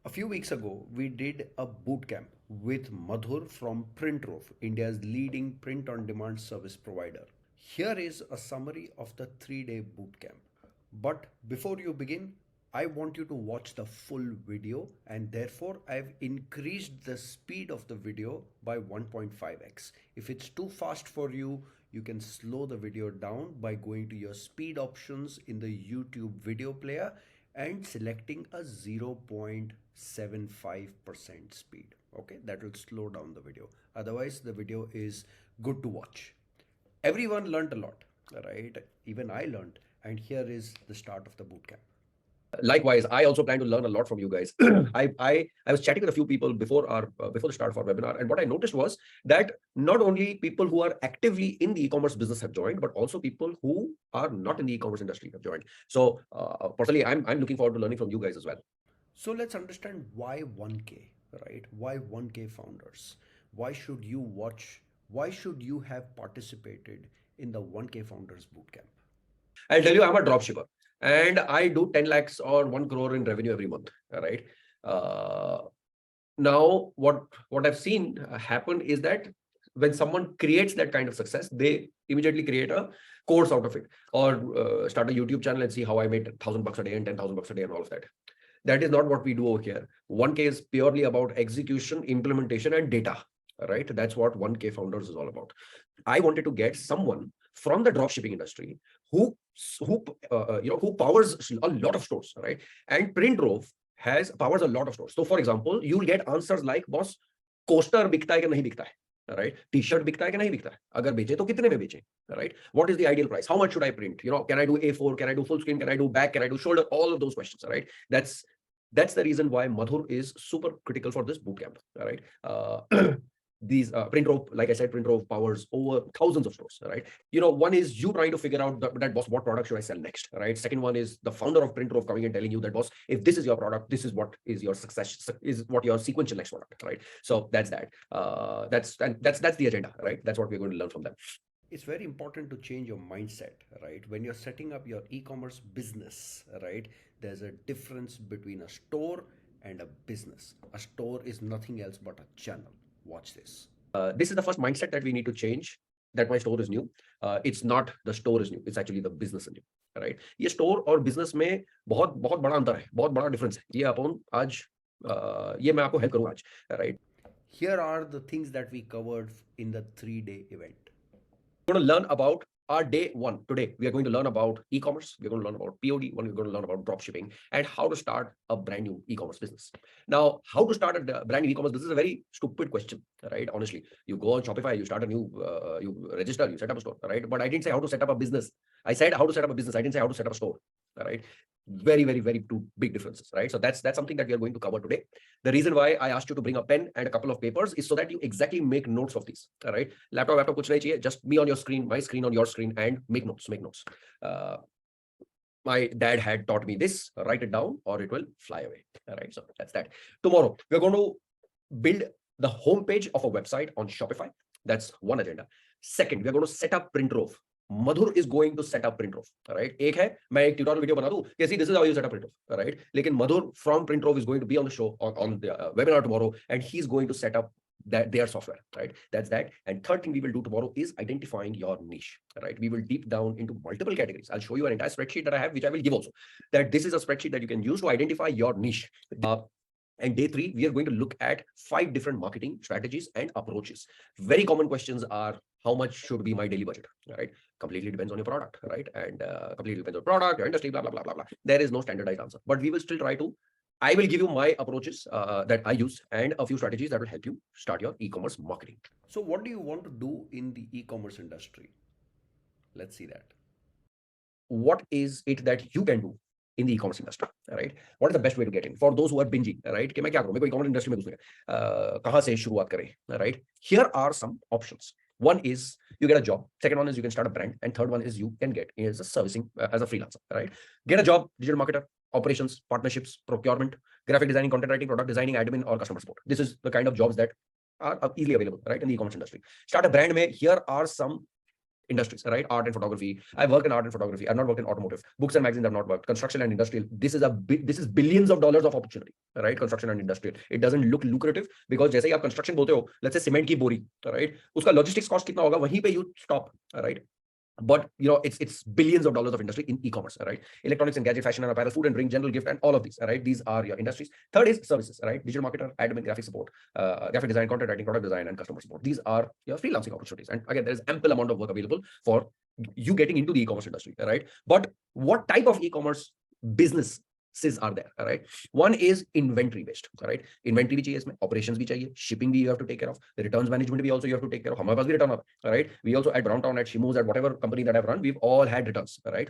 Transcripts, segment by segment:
A few weeks ago, we did a bootcamp with Madhur from Printrove, India's leading print on demand service provider. Here is a summary of the 3-day bootcamp. But before you begin, I want you to watch the full video, and therefore I've increased the speed of the video by 1.5x. If it's too fast for you, you can slow the video down by going to your speed options in the YouTube video player and selecting a 0.75% speed. Okay, that will slow down the video. Otherwise, the video is good to watch. Everyone learned a lot, right? Even I learned. And here is the start of the bootcamp. Likewise, I also plan to learn a lot from you guys. I was chatting with a few people before the start of our webinar, and what I noticed was that not only people who are actively in the e-commerce business have joined, but also people who are not in the e-commerce industry have joined. So personally, I'm looking forward to learning from you guys as well. So let's understand why 1K, right? Why 1K founders? Why should you watch? Why should you have participated in the 1K founders bootcamp? I'll tell you, I'm a dropshipper and I do 10 lakhs or 1 crore in revenue every month. Right. Uh, Now, what I've seen happen is that when someone creates that kind of success, they immediately create a course out of it, or start a YouTube channel and see how I made $1,000 a day and $10,000 a day and all of that. That is not what we do over here. 1K is purely about execution, implementation, and data. Right? That's what 1K founders is all about. I wanted to get someone from the dropshipping industry who who powers a lot of stores, right? And Printrove has powers a lot of stores. So for example, you'll get answers like, boss, coaster बिकता है कि नहीं बिकता है, right? T-shirt बिकता है कि नहीं बिकता है, अगर बेचे तो कितने में बेचे, right? What is the ideal price? How much should I print? Can I do A4? Can I do full screen? Can I do back? Can I do shoulder? All of those questions, right? That's the reason why Madhur is super critical for this bootcamp, right? These Printrove, like I said, Printrove powers over thousands of stores, right? One is you trying to figure out that boss, what product should I sell next, right? Second one is the founder of Printrove coming and telling you that, boss, if this is your product, this is what is your success, is what your sequential next product, right? So that's that. That's the agenda, right? That's what we're going to learn from them. It's very important to change your mindset, right? When you're setting up your e-commerce business, right, there's a difference between a store and a business. A store is nothing else but a channel. Watch this. This is the first mindset that we need to change, that my store is new. It's not the store is new, it's actually the business is new, right? ये store और business में बहुत बहुत बड़ा अंतर है, बहुत बड़ा difference है. ये अपन आज ये मैं आपको help करूँ आज, right? Here are the things that we covered in the 3-day event. We're going to learn about our day one. Today, we are going to learn about e-commerce. We're going to learn about POD. We're going to learn about dropshipping and how to start a brand new e-commerce business. Now, how to start a brand new e-commerce business is a very stupid question, right? Honestly, you go on Shopify, you start a new, you register, you set up a store, right? But I didn't say how to set up a business. I said how to set up a business. I didn't say how to set up a store, right? Very, very, very two big differences, right? So that's something that we are going to cover today. The reason why I asked you to bring a pen and a couple of papers is so that you exactly make notes of these, all right? Laptop kuch nahi chahiye, just me on your screen, my screen on your screen, and make notes. My dad had taught me this: write it down or it will fly away. All right, so that's that. Tomorrow we're going to build the homepage of a website on Shopify. That's one agenda. Second, we're going to set up Printrove. Madhur is going to set up Printrove, right? एक है मैं एक tutorial video बना दूं कि see this is how you set up Printrove, right? लेकिन Madhur from Printrove is going to be on the show on the webinar tomorrow, and he's going to set up their software, right? That's that. And third thing we will do tomorrow is identifying your niche, right? We will deep down into multiple categories. I'll show you an entire spreadsheet that I have, which I will give also. That this is a spreadsheet that you can use to identify your niche. And day 3, we are going to look at 5 different marketing strategies and approaches. Very common questions are, how much should be my daily budget, right? Completely depends on your product, right? And completely depends on product, your industry, blah, blah, blah, blah, blah. There is no standardized answer, but we will still try to, I will give you my approaches that I use and a few strategies that will help you start your e-commerce marketing. So what do you want to do in the e-commerce industry? Let's see that. What is it that you can do in the e-commerce industry, right? What is the best way to get in for those who are binging, right? कि मैं क्या करूं, मेरे को e-commerce industry में घुसना है, कहां से शुरुआत करें, right? Here are some options. One is you get a job. Second one is you can start a brand, and third one is you can get as a servicing as a freelancer, right? Get a job, digital marketer, operations, partnerships, procurement, graphic designing, content writing, product designing, admin, or customer support. This is the kind of jobs that are easily available, right, in the e-commerce industry. Start a brand. Here are some industries, right? Art and photography. I work in art and photography. I've not worked in automotive. Books and magazines have not worked. Construction and industrial. This is billions of dollars of opportunity, right? Construction and industrial. It doesn't look lucrative because जैसे ही आप construction बोलते हो, let's say cement की बोरी, right? उसका logistics cost कितना होगा? वहीं पे you stop, right? But it's billions of dollars of industry in e-commerce, right? Electronics and gadget, fashion and apparel, food and drink, general gift, and all of these, right? These are your industries. Third is services, right? Digital marketer, admin, graphic support, graphic design, content writing, product design, and customer support. These are your freelancing opportunities. And again, there is ample amount of work available for you getting into the e-commerce industry, right? But what type of e-commerce business are there, right? One is inventory based, right? Inventory भी चाहिए इसमें, operations भी चाहिए, shipping भी you have to take care of, the returns management भी also you have to take care of. हमारे पास भी return है, right? We also at Browntown, at Shimu's, at whatever company that I've run, we've all had returns, right?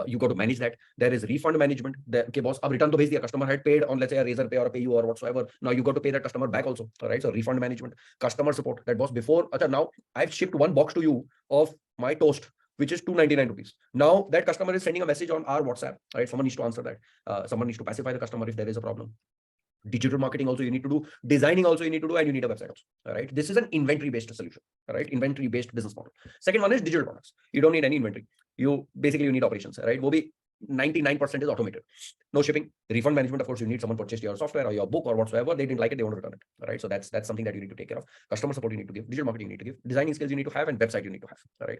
You got to manage that. There is refund management. Okay, boss, अब return तो भेज दिया, customer had paid on let's say a Razor Pay or a PayU or whatsoever. Now you got to pay that customer back also, right? So refund management, customer support. That boss before, now I've shipped one box to you of my toast, which is 299 rupees. Now that customer is sending a message on our WhatsApp, right? Someone needs to answer that. Someone needs to pacify the customer if there is a problem. Digital marketing also you need to do, designing also you need to do, and you need a website also. All right, this is an inventory based solution, right? Inventory based business model. Second one is digital products. You don't need any inventory. You need operations, right? Will be 99% is automated. No shipping, refund management. Of course, you need someone purchased your software or your book or whatsoever. They didn't like it, they want to return it. All right, so that's something that you need to take care of. Customer support you need to give, digital marketing you need to give, designing skills you need to have, and website you need to have. All right.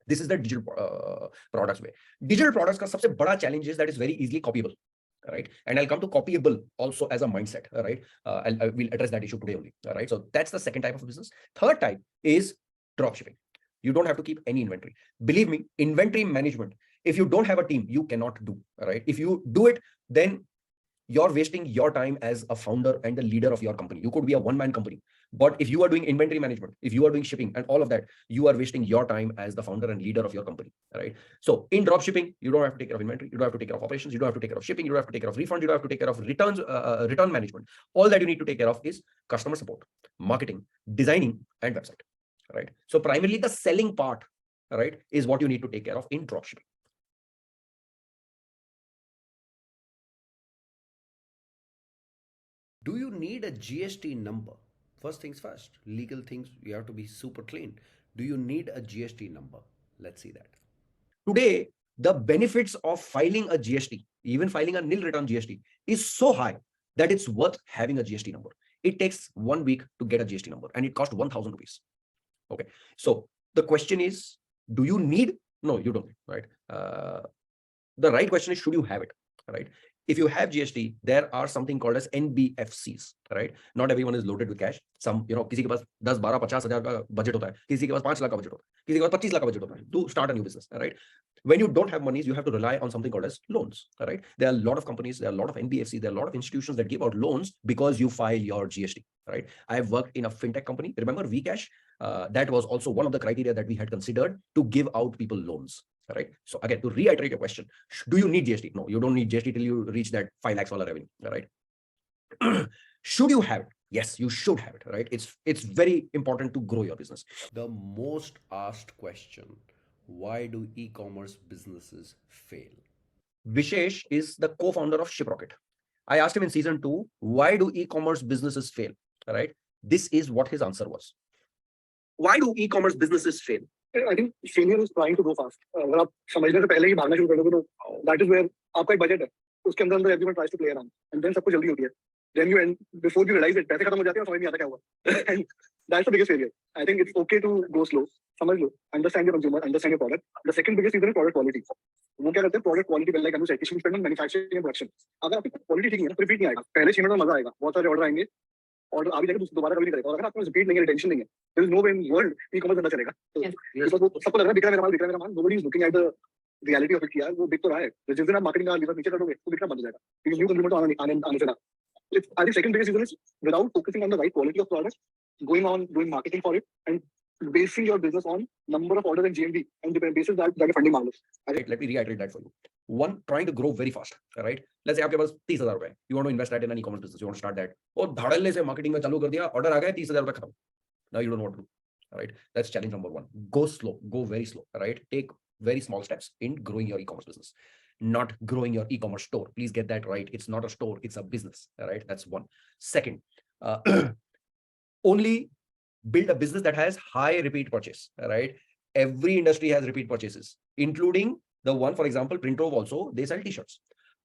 This is the digital products way. Digital products का सबसे बड़ा challenge is that it's very easily copyable, right? And I'll come to copyable also as a mindset, right? I will address that issue today only, right? So that's the second type of business. Third type is dropshipping. You don't have to keep any inventory. Believe me, inventory management, if you don't have a team, you cannot do, right? If you do it, then you're wasting your time as a founder and the leader of your company. You could be a one-man company, but if you are doing inventory management, if you are doing shipping and all of that, you are wasting your time as the founder and leader of your company, right? So in drop shipping, you don't have to take care of inventory, you don't have to take care of operations, you don't have to take care of shipping, you don't have to take care of refund, you don't have to take care of returns, return management. All that you need to take care of is customer support, marketing, designing, and website, right? So primarily the selling part, right, is what you need to take care of in drop shipping. Do you need a GST number? First things first, legal things, you have to be super clean. Do you need a GST number? Let's see that. Today, the benefits of filing a GST, even filing a nil return GST, is so high that it's worth having a GST number. It takes 1 week to get a GST number and it costs 1,000 rupees. Okay. So the question is, do you need? No, you don't, right? The right question is, should you have it, right? If you have GST, there are something called as NBFCs, right? Not everyone is loaded with cash. Some, किसी के पास 10, 12, 50,000 का budget होता है, किसी के पास 5 लाख का budget होता है, किसी के पास 25 लाख का budget होता है to start a new business, right? When you don't have monies, you have to rely on something called as loans, right? There are a lot of companies, there are a lot of NBFCs, there are a lot of institutions that give out loans because you file your GST, right? I've worked in a fintech company. Remember Vcash? That was also one of the criteria that we had considered to give out people loans. Right. So again, to reiterate your question, do you need GST? No, you don't need GST till you reach that 5 lakhs dollar revenue. Right. Should you have it? Yes, you should have it. Right. It's very important to grow your business. The most asked question: why do e-commerce businesses fail? Vishesh is the co-founder of ShipRocket. I asked him in season 2, why do e-commerce businesses fail? Right. This is what his answer was. Why do e-commerce businesses fail? I think failure is trying to go fast. अगर आप समझने से पहले ही भागना शुरू कर दोगे तो that is where आपका एक बजट है, उसके अंदर everyone tries to play around and then सबको जल्दी होती है. Then you end before you realize it, पैसे खत्म हो जाते हैं और समझ नहीं आता क्या हुआ. And that's the biggest failure. I think it's okay to go slow. समझ लो, understand your consumer, understand your product. The second biggest reason is product quality. वो क्या करते हैं, product quality like Anu said, you should spend on manufacturing and production. अगर आपकी quality ठीक नहीं है, तो repeat नहीं आएगा. पहले 6 मिनट में मजा आएगा, बहुत सारे ऑर्डर आएंगे और आप भी जाकर दोबारा कभी नहीं करेगा. और अगर आपको रिपीट नहीं है, रिटेंशन नहीं है, there is no way in world e-commerce धंधा चलेगा. तो सबको लग रहा है बिक रहा है मेरा माल, nobody is looking at the reality of it. यार वो बिक तो रहा है, जिस दिन आप मार्केटिंग का लीवर नीचे कर दोगे तो बिकना बंद हो जाएगा, because न्यू कंज्यूमर तो आने से ना. I think second biggest reason is without focusing on the right quality of product, going on doing marketing for it and basing your business on number of orders and GMV and the basis that your funding model. Let me reiterate that for you. One, trying to grow very fast, right? Let's say आपके पास 30,000 रुपए, you want to invest that in an e-commerce business, you want to start that. और धड़ल्ले से marketing में चालू कर दिया, order आ गया, 30,000 रुपए खत्म. Now you don't know what to do, right? That's challenge number 1. Go slow, go very slow, right? Take very small steps in growing your e-commerce business, not growing your e-commerce store. Please get that right. It's not a store, it's a business, right? That's one. Second, only build a business that has high repeat purchase, right? Every industry has repeat purchases, including the one, for example, Printrove also, they sell t-shirts.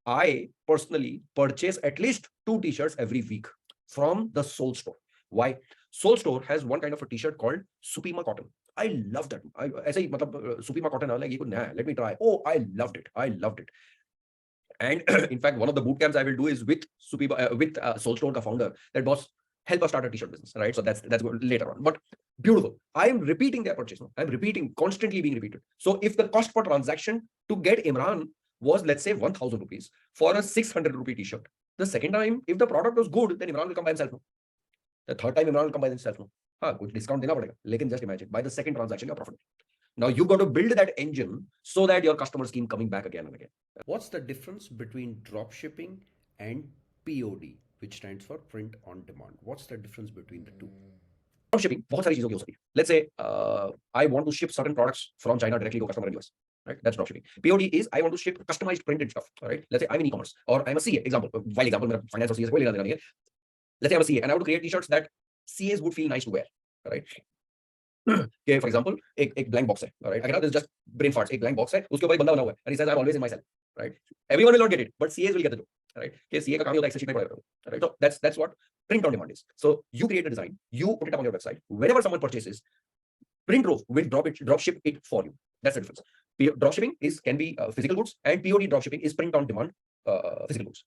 I personally purchase at least 2 t-shirts every week from the Soul Store. Why? Soul Store has one kind of a t-shirt called Supima Cotton. I love that. ऐसे ही मतलब Supima Cotton like ये कुछ नया है. Let me try. Oh, I loved it. I loved it. And in fact, one of the boot camps I will do is with Soul Store, the founder. That boss help us start a t-shirt business, right? So that's good later on. But beautiful. I am repeating their purchase. No? I'm repeating, constantly being repeated. So if the cost per transaction to get Imran was, let's say, 1,000 rupees for a 600 rupee t-shirt, the second time, if the product was good, then Imran will come by himself. No? The third time, Imran will come by himself. No? Good discount देना पड़ेगा. लेकिन just imagine, by the second transaction, you're profitable. Now you got to build that engine so that your customers keep coming back again and again. What's the difference between drop shipping and POD, which stands for print on demand? What's the difference between the two? Drop shipping, बहुत सारी चीजों की हो सकती है. Let's say I want to ship certain products from China directly to a customer in US. Right? That's drop shipping. POD is I want to ship customized printed stuff. Right? Let's say I'm in e-commerce or I'm a CA. Example, while example, मेरा finance और CA से कोई लेना देना नहीं है. Let's say I'm a CA and I want to create t-shirts that CAs would feel nice to wear. Right? Okay, for example, एक blank box है, right? Again, this is just brain farts. एक blank box है, उसके ऊपर एक बंदा बना हुआ है, and he says, "I'm always in my cell," right? Everyone will not get it, but CAs will get the joke, right? Okay, CA का काम ही होता है Excel sheet में पढ़ा करना, right? So that's what print on demand is. So you create a design, you put it up on your website. Whenever someone purchases, Printrove will drop ship it for you. That's the difference. Drop shipping can be physical goods, and POD drop shipping is print on demand physical goods.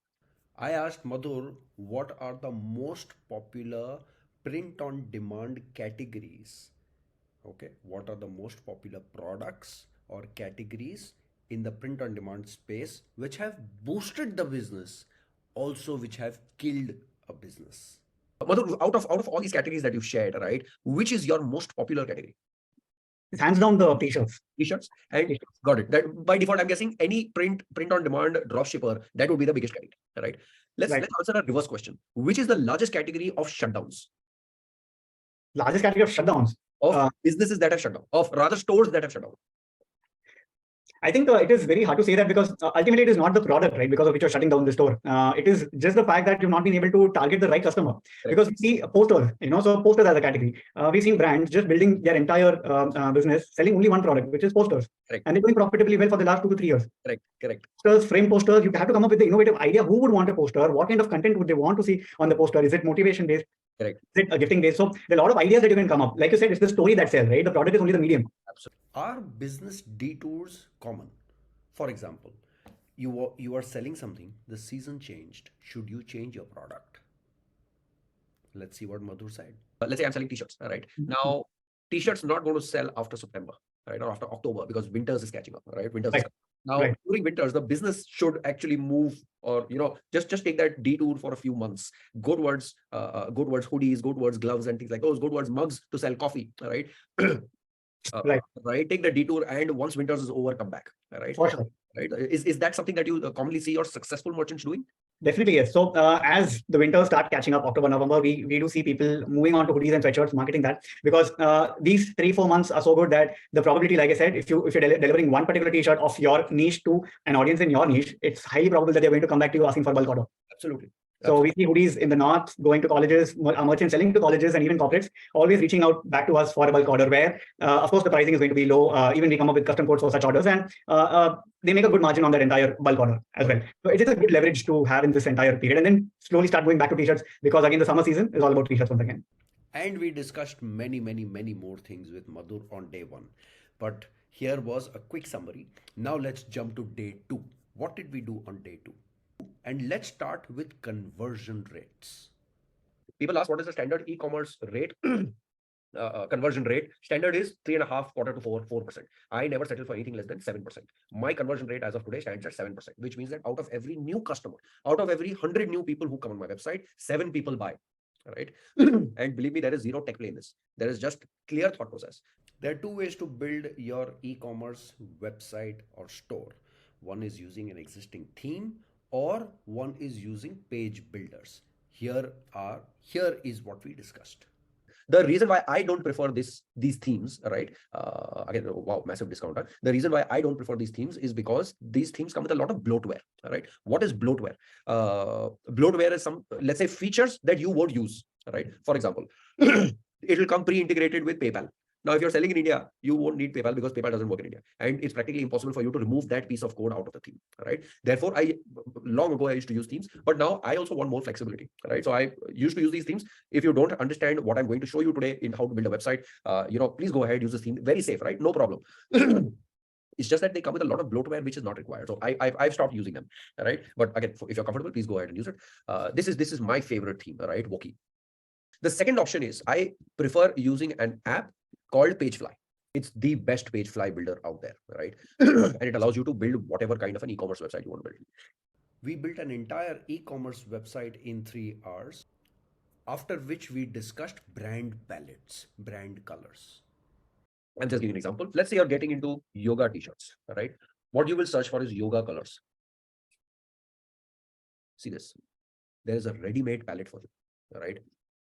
I asked Madhur what are the most popular print on demand categories. Okay, what are the most popular products or categories in the print on demand space which have boosted the business, also which have killed a business? Madhur, out of all these categories that you've shared, right, which is your most popular category? It's hands down the t-shirts. T-shirts, and got it. That by default, I'm guessing any print on demand drop shipper, that would be the biggest category, right? Let's answer a reverse question. Which is the largest category of shutdowns? Largest category of shutdowns? Of businesses that have shut down, of rather stores that have shut down. I think it is very hard to say that because ultimately it is not the product, right, because of which you're shutting down the store. It is just the fact that you've not been able to target the right customer. Correct. Because we see posters, so posters as a category. We've seen brands just building their entire business, selling only one product, which is posters. Correct. And they're doing profitably well for the last 2 to 3 years. Correct. Posters, frame posters, you have to come up with the innovative idea. Who would want a poster? What kind of content would they want to see on the poster? Is it motivation based? Correct. Is it a gifting based? So there are a lot of ideas that you can come up. Like you said, it's the story that sells, right? The product is only the medium. Absolutely. Are business detours common? For example, you are selling something, the season changed. Should you change your product? Let's see what Madhur said. Let's say I'm selling t-shirts, right? Now, t-shirts not going to sell after September, right? Or after October because winters is catching up, right? Winters is now during winters, the business should actually move or, just take that detour for a few months. Go towards hoodies, go towards gloves and things like those, go towards mugs to sell coffee, right? Right. Take the detour and once winters is over, come back. Right. For sure. Right. Is that something that you commonly see your successful merchants doing? Definitely, yes. So as the winters start catching up, October, November, we do see people moving on to hoodies and sweatshirts, marketing that because these 3-4 months are so good that the probability, like I said, if you're delivering one particular t-shirt of your niche to an audience in your niche, it's highly probable that they're going to come back to you asking for bulk order. Absolutely. So we see hoodies in the north going to colleges, merchants selling to colleges and even corporates, always reaching out back to us for a bulk order where, of course, the pricing is going to be low. Even we come up with custom codes for such orders and they make a good margin on that entire bulk order as well. So it is a good leverage to have in this entire period and then slowly start going back to t-shirts because again, the summer season is all about t-shirts once again. And we discussed many more things with Madhur on day 1. But here was a quick summary. Now let's jump to day 2. What did we do on day 2? And let's start with conversion rates. People ask what is the standard e-commerce rate, conversion rate. Standard is 3.5 quarter to 4%. I never settle for anything less than 7%. My conversion rate as of today stands at 7%, which means that out of every new customer, out of every 100 new people who come on my website, 7 people buy. Right. And believe me, there is zero tech play in this. There is just clear thought process. There are 2 ways to build your e-commerce website or store. One is using an existing theme, or one is using page builders. Here is what we discussed. The reason why I don't prefer these themes, right? Again, wow, massive discount. Huh? The reason why I don't prefer these themes is because these themes come with a lot of bloatware, right? What is bloatware? Bloatware is some, let's say, features that you won't use, right? For example, it will come pre-integrated with PayPal. Now, if you're selling in India, you won't need PayPal because PayPal doesn't work in India. And it's practically impossible for you to remove that piece of code out of the theme, right? Therefore, long ago, I used to use themes, but now I also want more flexibility, right? So I used to use these themes. If you don't understand what I'm going to show you today in how to build a website, please go ahead, use this theme. Very safe, right? No problem. It's just that they come with a lot of bloatware, which is not required. So I've stopped using them, right? But again, if you're comfortable, please go ahead and use it. This is my favorite theme, right? Wookie. The second option is I prefer using an app called Pagefly. It's the best Pagefly builder out there, right? And it allows you to build whatever kind of an e-commerce website you want to build. We built an entire e-commerce website in 3 hours, after which we discussed brand palettes, brand colors. I'm just giving an example. Let's say you're getting into yoga t-shirts, right? What you will search for is yoga colors. See this. There is a ready-made palette for you, right?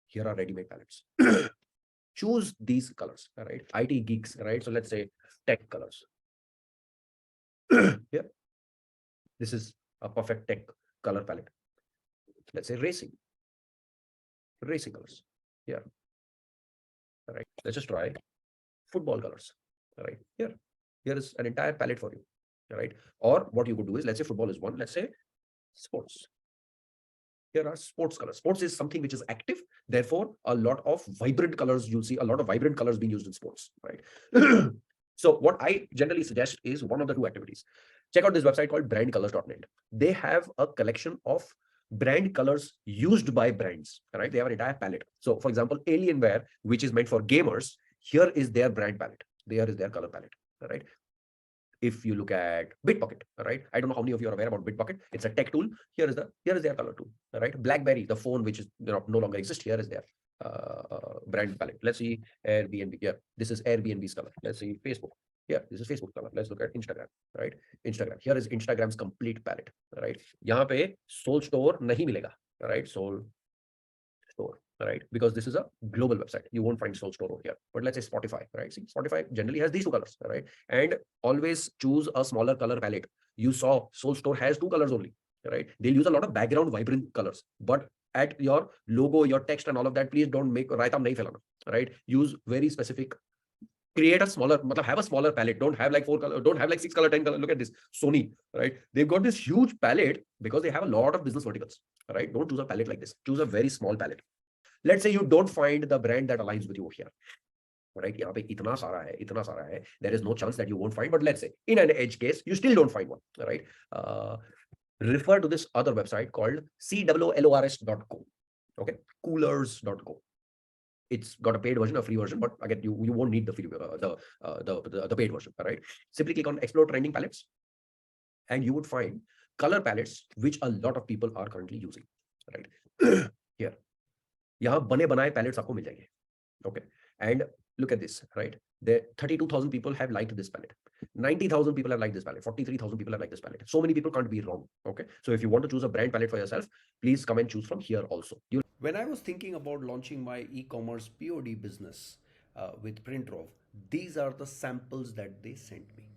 Here are ready-made palettes. Choose these colors, right? IT geeks, right? So let's say tech colors. Yeah. This is a perfect tech color palette. Let's say racing colors. Yeah. All right. Let's just try football colors. All right. Here is an entire palette for you. All right. Or what you could do is, let's say football is one. Let's say sports. Here are sports colors. Sports is something which is active. Therefore, a lot of vibrant colors. You'll see a lot of vibrant colors being used in sports, right? So what I generally suggest is one of the two activities. Check out this website called brandcolors.net. They have a collection of brand colors used by brands, right? They have an entire palette. So for example, Alienware, which is meant for gamers, here is their brand palette. There is their color palette, right? If you look at Bitbucket, right? I don't know how many of you are aware about Bitbucket. It's a tech tool. Here is their color tool, right? BlackBerry, the phone which is no longer exists. Here is their brand palette. Let's see Airbnb. Yeah, this is Airbnb's color. Let's see Facebook. Yeah, this is Facebook color. Let's look at Instagram, right? Instagram. Here is Instagram's complete palette, right? यहाँ पे Soul Store नहीं मिलेगा, right? Soul Store, right? Because this is a global website. You won't find Soul Store over here. But let's say Spotify, right? See, Spotify generally has these two colors, right? And always choose a smaller color palette. You saw Soul Store has two colors only, right? They'll use a lot of background vibrant colors, but at your logo, your text and all of that, please don't make raita nahi phelana, right? Use very specific. Create a smaller, have a smaller palette. Don't have like 4 color, don't have like 6 color, 10 color. Look at this Sony, right? They've got this huge palette because they have a lot of business verticals, right? Don't choose a palette like this. Choose a very small palette. Let's say you don't find the brand that aligns with you here, right? यहाँ पे इतना सारा है. There is no chance that you won't find. But let's say in an edge case, you still don't find one, right? Refer to this other website called cwlors.co. Okay, coolers.co. It's got a paid version, a free version, but again, you won't need the free the paid version, right? Simply click on explore trending palettes, and you would find color palettes which a lot of people are currently using, right? Here, यहाँ बने बनाए palettes आपको मिल जाएंगे, okay? And look at this, right? There 32,000 people have liked this palette. 90,000 people have liked this palette. 43,000 people have liked this palette. So many people can't be wrong, okay? So if you want to choose a brand palette for yourself, please come and choose from here also. When I was thinking about launching my e-commerce POD business with Printrove, these are the samples that they sent me.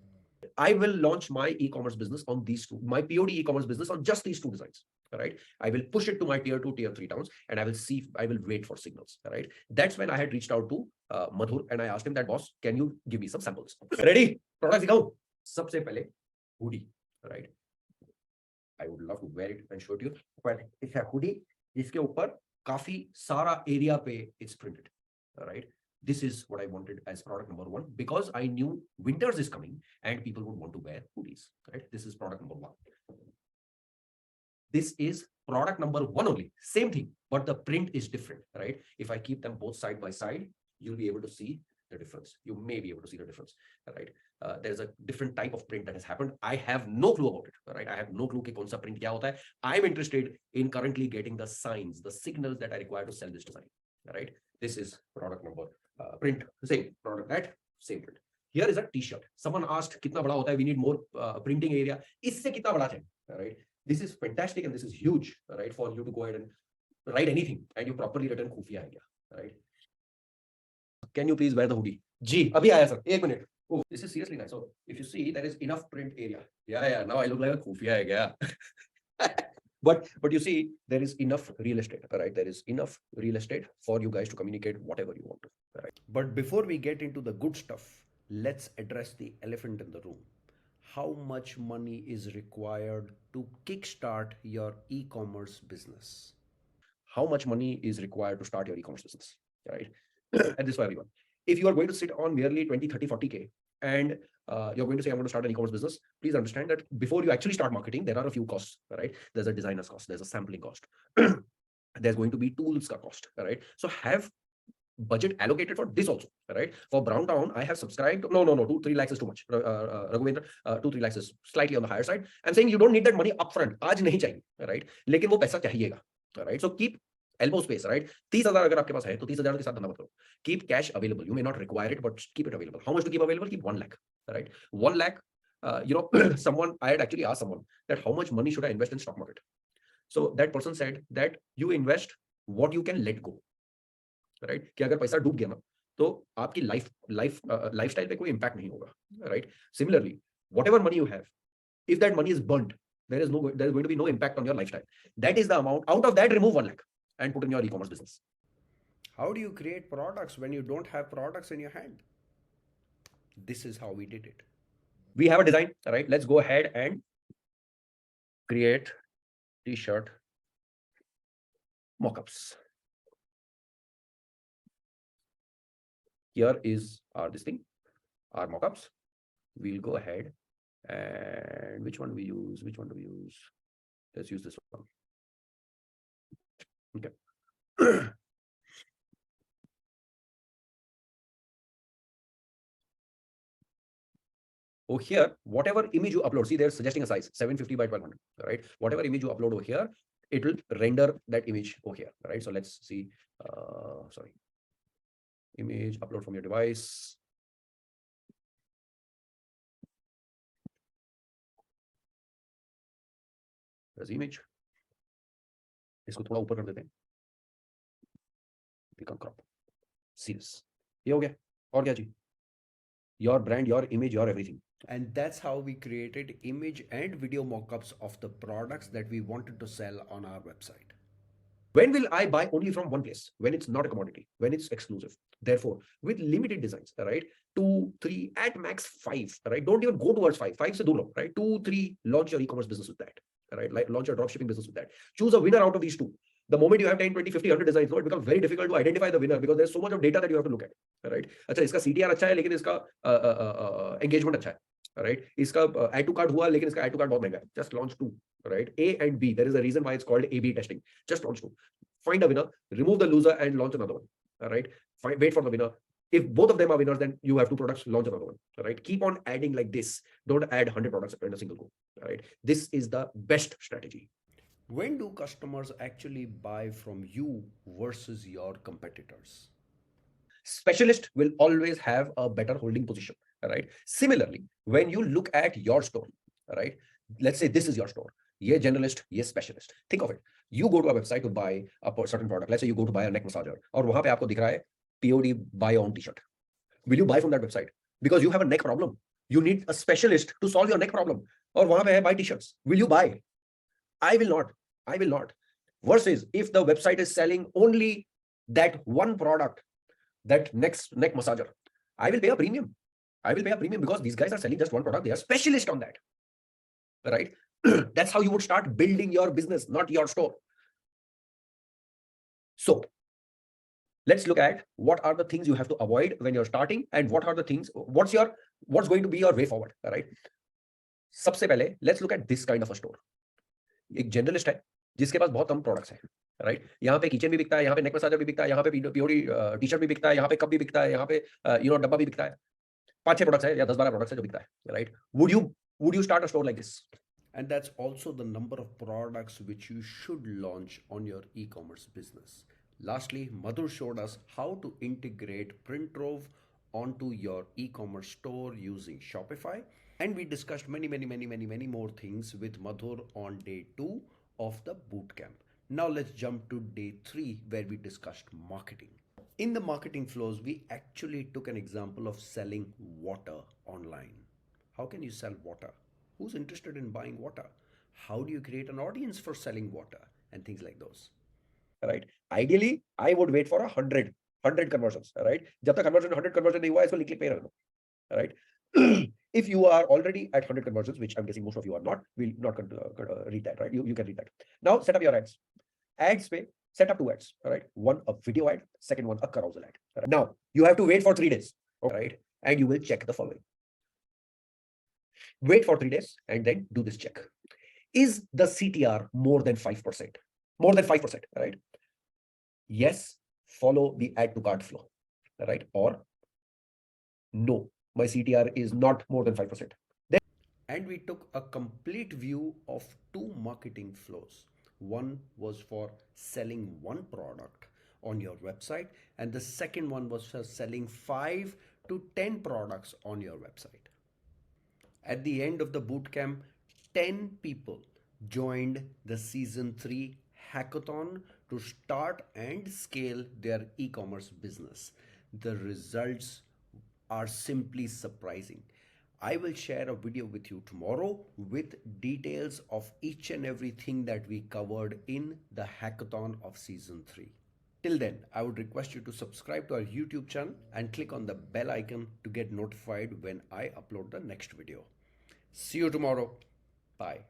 I will launch my e-commerce business on these two, my POD e-commerce business on just these two designs, right? I will push it to my tier 2, tier 3 towns, and I will wait for signals, right? That's when I had reached out to Madhur, and I asked him that, boss, can you give me some samples? Ready? Product दिखाऊं? सबसे पहले hoodie, right? I would love to wear it and show it to you. But it's a hoodie, जिसके ऊपर काफी सारा area पे it's printed, right? This is what I wanted as product number 1 because I knew winters is coming and people would want to wear hoodies, right? This is product number 1. This is product number 1 only, same thing, but the print is different, right? If I keep them both side by side, you'll be able to see the difference. You may be able to see the difference, right? There's a different type of print that has happened. I have no clue about it, right? I have no clue कि कौन सा print क्या होता है. I'm interested in currently getting the signs, the signals that I require to sell this design, right? This is product number print, same product at same print. Here is a t-shirt. Someone asked कितना बड़ा होता है? We need more printing area. इससे कितना बड़ा चाहिए, right? This is fantastic and this is huge, right? For you to go ahead and write anything and you properly written खुफिया है क्या, right? Can you please wear the hoodie? जी, अभी आया sir. 1 minute. Oh, this is seriously nice. So if you see, there is enough print area. Yeah. Now I look like a खुफिया है क्या? But you see, there is enough real estate, right? There is enough real estate for you guys to communicate whatever you want to, right? But before we get into the good stuff, let's address the elephant in the room. How much money is required to kickstart your e commerce business? How much money is required to start your e-commerce business, right? And this for everyone. If you are going to sit on merely 20, 30, 40K and you're going to say, I'm going to start an e-commerce business, please understand that before you actually start marketing, there are a few costs, right? There's a designer's cost, there's a sampling cost, there's going to be tools cost, right? So have budget allocated for this also, right? For Brown Town, I have subscribed. No, 2, 3 lakhs is too much. Raghavendra, 2, 3 lakhs is slightly on the higher side. I'm saying you don't need that money upfront. आज नहीं चाहिए, right? लेकिन वो पैसा चाहिएगा, right? So keep elbow space, right? 30,000 अगर आपके पास है तो 30,000 के साथ धंधा मत करो. Keep cash available. You may not require it, but keep it available. How much to keep available? Keep 1 lakh, right? 1 lakh. I had actually asked someone that how much money should I invest in stock market? So that person said that you invest what you can let go. Right कि अगर पैसा डूब गया ना तो आपकी lifestyle पे कोई इंपैक्ट नहीं होगा, right? Similarly whatever money you have, if that money is burnt, there is going to be no impact on your lifestyle. That is the amount. Out of that, remove 1 lakh and put in your e-commerce business. How do you create products when you don't have products in your hand? This is how we did it. We have a design, right? Let's go ahead and create t-shirt mockups. Here is our our mockups. We'll go ahead and which one do we use? Let's use this one. Okay. Over here, whatever image you upload, see they're suggesting a size 750 by 1200, right? Whatever image you upload over here, it will render that image over here, right? So let's see. Image upload from your device. There's image. इसको थोड़ा ऊपर कर देते हैं. Become crop. Serious. ये हो गया. और क्या चाहिए? Your brand, your image, your everything. And that's how we created image and video mockups of the products that we wanted to sell on our website. When will I buy only from one place? When it's not a commodity, when it's exclusive. Therefore, with limited designs, right? 2, 3, at max 5, right? Don't even go towards 5. 5 se do lo, right? 2, 3, launch your e-commerce business with that, right? Like launch your dropshipping business with that. Choose a winner out of these two. The moment you have 10, 20, 50, 100 designs, it becomes very difficult to identify the winner because there's so much of data that you have to look at, right? अच्छा इसका CTR अच्छा है लेकिन इसका engagement अच्छा है, right? इसका add to cart हुआ लेकिन इसका add to cart बहुत महंगा है. Just launch 2, right? A and B. There is a reason why it's called A/B testing. Just launch 2. Find a winner, remove the loser, and launch another one. All right. Wait for the winner. If both of them are winners, then you have 2 products, launch another one. All right. Keep on adding like this. Don't add 100 products in a single go. All right. This is the best strategy. When do customers actually buy from you versus your competitors? Specialist will always have a better holding position. All right. Similarly, when you look at your store, all right, let's say this is your store. ये generalist, ये specialist. Think of it. You go to a website to buy a certain product. Let's say you go to buy a neck massager, और वहां पे आपको दिख रहा है POD buy on t-shirt. Will you buy from that website? Because you have a neck problem. You need a specialist to solve your neck problem. और वहां पे है buy t-shirts. Will you buy? I will not. I will not. Versus if the website is selling only that one product, that neck massager, I will pay a premium. I will pay a premium because these guys are selling just one product. They are specialists on that, right? That's how you would start building your business, not your store. So let's look at what are the things you have to avoid when you're starting and what are the things, what's going to be your way forward, right? सबसे पहले let's look at this kind of a store. एक generalist है जिसके पास बहुत कम products है, right? यहाँ पे kitchen भी बिकता है, यहाँ पे नेक मसाजर भी बिकता है, यहाँ पे POD टी-शर्ट भी बिकता है, यहाँ पे कप भी बिकता है, यहाँ पे डब्बा भी बिकता है. 5-6 products है या 10-12 products है जो बिकता है, right? Would you start a store like this? And that's also the number of products which you should launch on your e-commerce business. Lastly, Madhur showed us how to integrate Printrove onto your e-commerce store using Shopify. And we discussed many more things with Madhur on day 2 of the bootcamp. Now let's jump to day 3 where we discussed marketing. In the marketing flows, we actually took an example of selling water online. How can you sell water? Who's interested in buying water? How do you create an audience for selling water and things like those? Right. Ideally, I would wait for 100 conversions. Right. जब तक conversion 100 conversion नहीं हुआ इसको link पे रखो. Right. If you are already at 100 conversions, which I'm guessing most of you are not, we'll not read that. Right. You can read that. Now set up your ads. Ads पे set up 2 ads. Right. One a video ad, second one a carousel ad. Right? Now you have to wait for 3 days. Right. And you will check the following. Wait for 3 days and then do this check. Is the CTR more than 5%? More than 5%, right? Yes, follow the add to cart flow, right? Or no, my CTR is not more than 5%. And we took a complete view of 2 marketing flows. One was for selling one product on your website, and the second one was for selling 5 to 10 products on your website. At the end of the bootcamp, 10 people joined the season 3 hackathon to start and scale their e-commerce business. The results are simply surprising. I will share a video with you tomorrow with details of each and everything that we covered in the hackathon of season 3. Till then, I would request you to subscribe to our YouTube channel and click on the bell icon to get notified when I upload the next video. See you tomorrow. Bye.